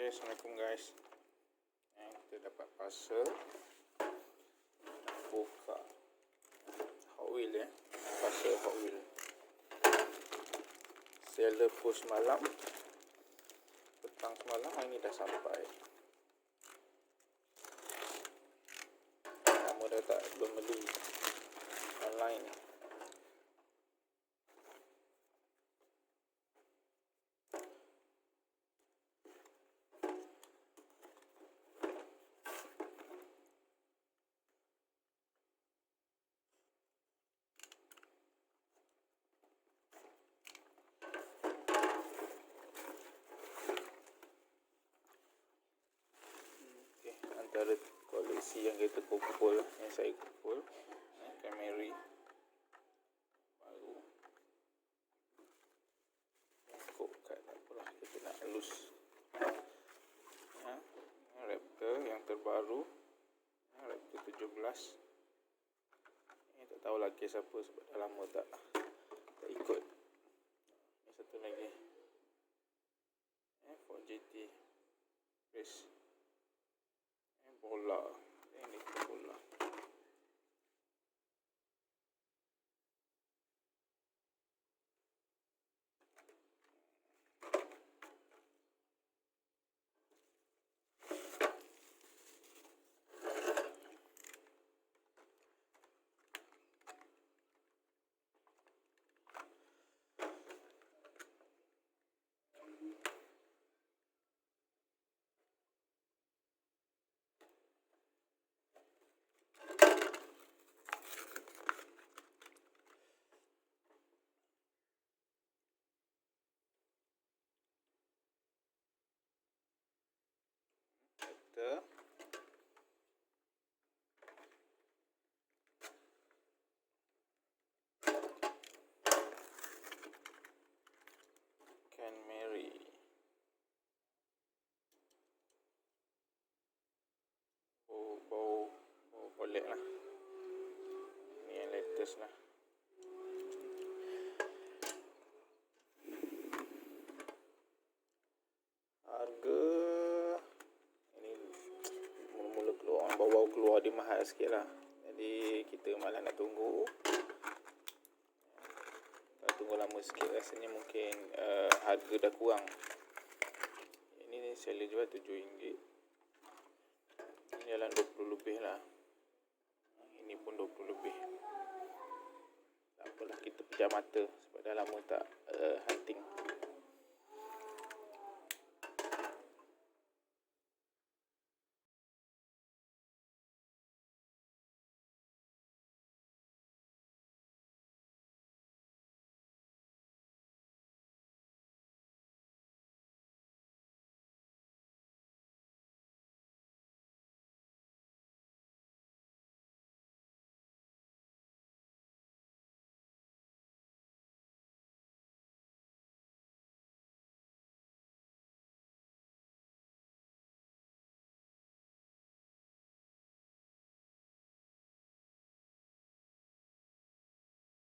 Okay, Assalamualaikum guys. Kita dapat parcel. Buka Hot Wheels parcel Hot Wheels. Seller push malam, petang semalam, hari ni dah sampai. Lama dah tak belum beli online. Antara koleksi yang kita kumpul, yang saya kumpul, Camry baru. Kok kat apalah, kita nak halus. Raptor yang terbaru, Raptor 17. Tak tahu lagi siapa sebab dah lama tak ikut. Ini satu lagi, Ford GT Race. Bola. Ini bola. Camry. Bau golek lah. Ni yang latest lah. Harga ini mula-mula keluar, baru keluar dia mahal sikit lah. Jadi kita malah nak tunggu. Kalau tunggu lama sikit rasanya mungkin harga dah kurang. Ini seller jual RM7. Ini dalam 20 lebih lah. Ini pun 20 lebih. Tak apalah, kita pejam mata sebab dah lama tak hunting.